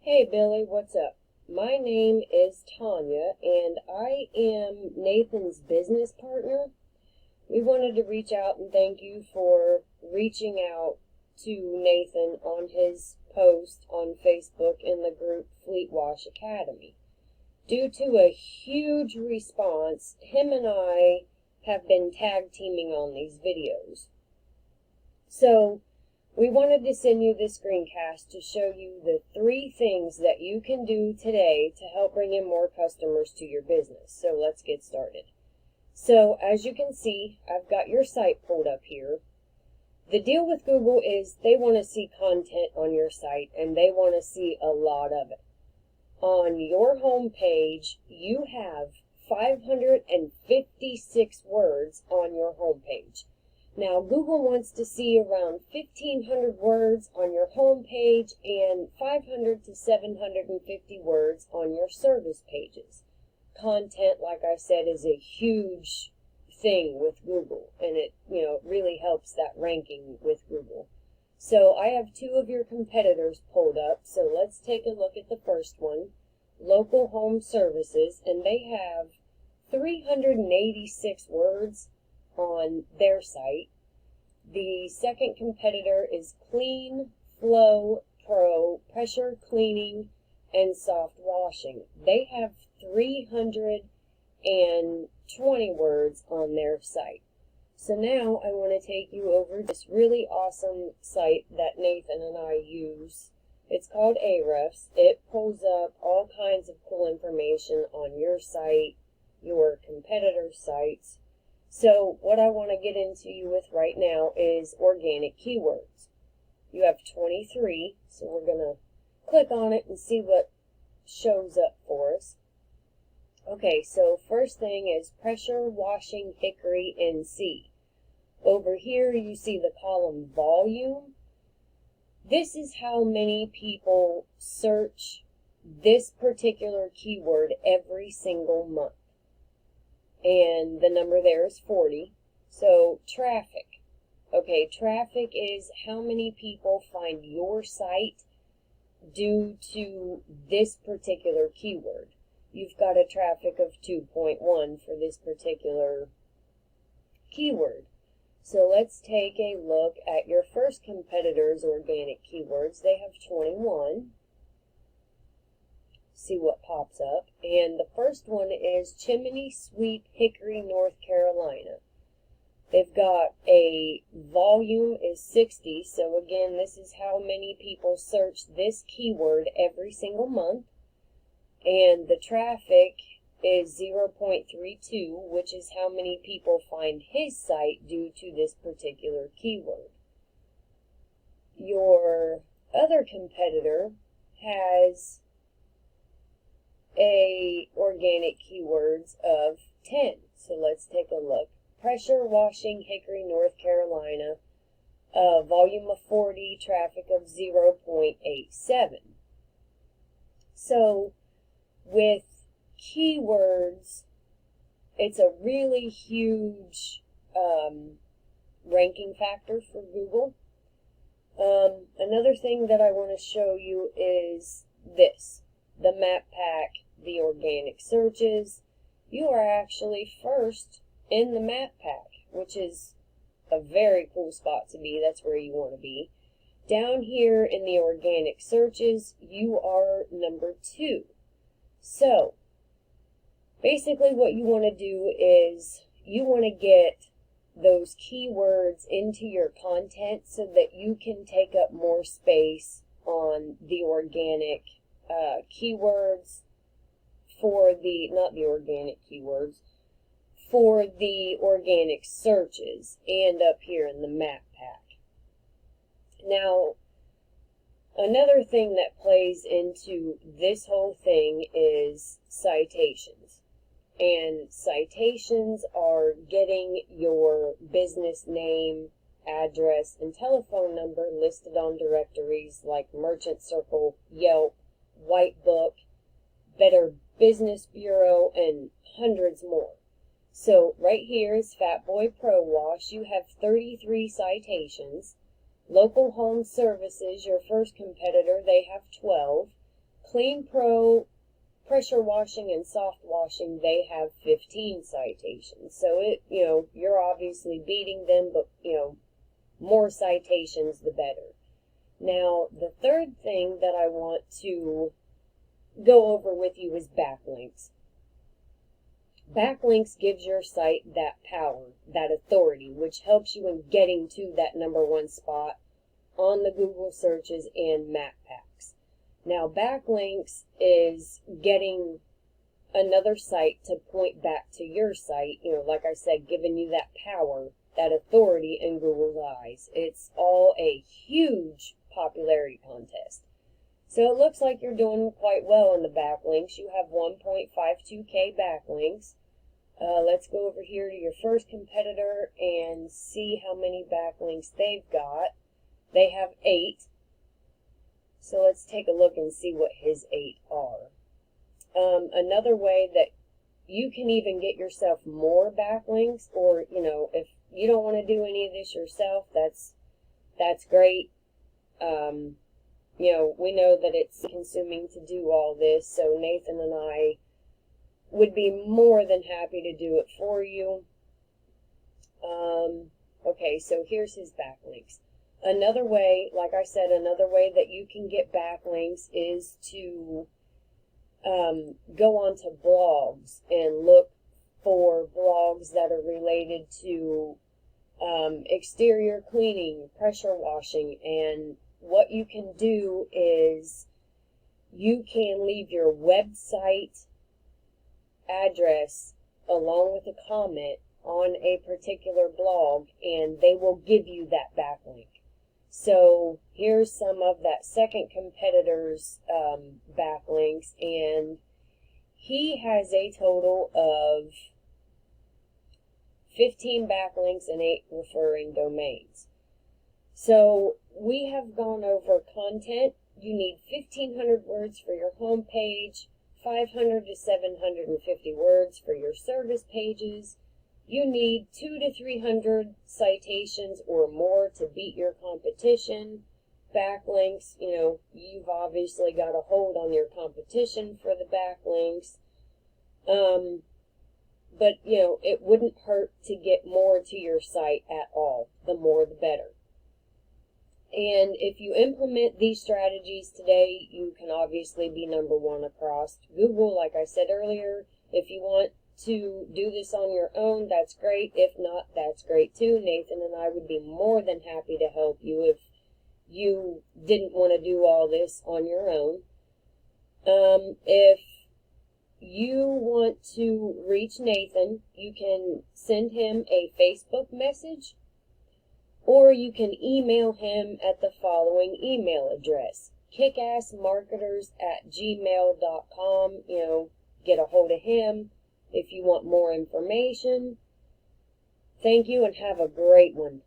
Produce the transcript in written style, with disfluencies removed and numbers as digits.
Hey Billy, what's up? My name is Tanya and I am Nathan's business partner. We wanted to reach out and thank you for reaching out to Nathan on his post on Facebook in the group Fleet Wash Academy. Due to a huge response, him and I have been tag teaming on these videos. So we wanted to send you this screencast to show you the 3 things that you can do today to help bring in more customers to your business. So let's get started. So as you can see, I've got your site pulled up here. The deal with Google is they want to see content on your site and they want to see a lot of it. On your home page, you have 556 words on your home page. Now, Google wants to see around 1,500 words on your home page and 500 to 750 words on your service pages. Content, like I said, is a huge thing with Google, and it really helps that ranking with Google. So I have 2 of your competitors pulled up, so let's take a look at the first one, Local Home Services, and they have 386 words on their site. The second competitor is Clean Flow Pro Pressure Cleaning and Soft Washing. They have 320 words on their site. So now I want to take you over this really awesome site that Nathan and I use. It's called Ahrefs. It pulls up all kinds of cool information on your site, your competitors' sites. So what I want to get into you with right now is organic keywords. You have 23, so we're going to click on it and see what shows up for us. Okay, so first thing is pressure washing hickory NC. Over here you see the column volume. This is how many people search this particular keyword every single month. And the number there is 40. So traffic. Okay, traffic is how many people find your site due to this particular keyword. You've got a traffic of 2.1 for this particular keyword. So let's take a look at your first competitor's organic keywords. They have 21. See what pops up. And the first one is Chimney Sweep Hickory, North Carolina. They've got a volume is 60. So again, this is how many people search this keyword every single month. And the traffic is 0.32, which is how many people find his site due to this particular keyword. Your other competitor has organic keywords of 10. So let's take a look. Pressure washing Hickory, North Carolina, volume of 40, traffic of 0.87. So with keywords, it's a really huge ranking factor for Google. Another thing that I want to show you is this, the map pack, the organic searches. You are actually first in the map pack, which is a very cool spot to be. That's where you want to be. Down here in the organic searches, you are number 2. So basically what you want to do is you want to get those keywords into your content so that you can take up more space on the organic keywords for the, not the organic keywords, for the organic searches and up here in the map pack. Now, another thing that plays into this whole thing is citations. And citations are getting your business name, address, and telephone number listed on directories like Merchant Circle, Yelp, White Book, Better Business Bureau, and hundreds more. So right here is Fatboy Pro Wash. You have 33 citations. Local Home Services, your first competitor, they have 12. Clean Pro, Pressure Washing, and Soft Washing, they have 15 citations. So you're obviously beating them, but more citations the better. Now, the third thing that I want to go over with you is backlinks. Backlinks gives your site that power, that authority, which helps you in getting to that #1 spot on the Google searches and map packs. Now, backlinks is getting another site to point back to your site, like I said, giving you that power, that authority in Google's eyes. It's all a huge popularity contest. So it looks like you're doing quite well in the backlinks. You have 1.52K backlinks. Let's go over here to your first competitor and see how many backlinks they've got. They have 8. So let's take a look and see what his 8 are. Another way that you can even get yourself more backlinks, or if you don't want to do any of this yourself, that's great. We know that it's consuming to do all this, so Nathan and I would be more than happy to do it for you. Okay, so here's his backlinks. Another way, like I said, another way that you can get backlinks is to go onto blogs and look for blogs that are related to exterior cleaning, pressure washing, and what you can do is you can leave your website address along with a comment on a particular blog, and they will give you that backlink. So here's some of that second competitor's backlinks, and he has a total of 15 backlinks and 8 referring domains. So we have gone over content. You need 1,500 words for your home page, 500 to 750 words for your service pages. You need 200 to 300 citations or more to beat your competition. Backlinks, you've obviously got a hold on your competition for the backlinks. But, it wouldn't hurt to get more to your site at all. The more the better. And if you implement these strategies today, you can obviously be #1 across Google. Like I said earlier, if you want to do this on your own, that's great. If not, that's great too. Nathan and I would be more than happy to help you if you didn't want to do all this on your own. If you want to reach Nathan, you can send him a Facebook message, or you can email him at the following email address: kickassmarketers@gmail.com. Get a hold of him if you want more information. Thank you and have a great one.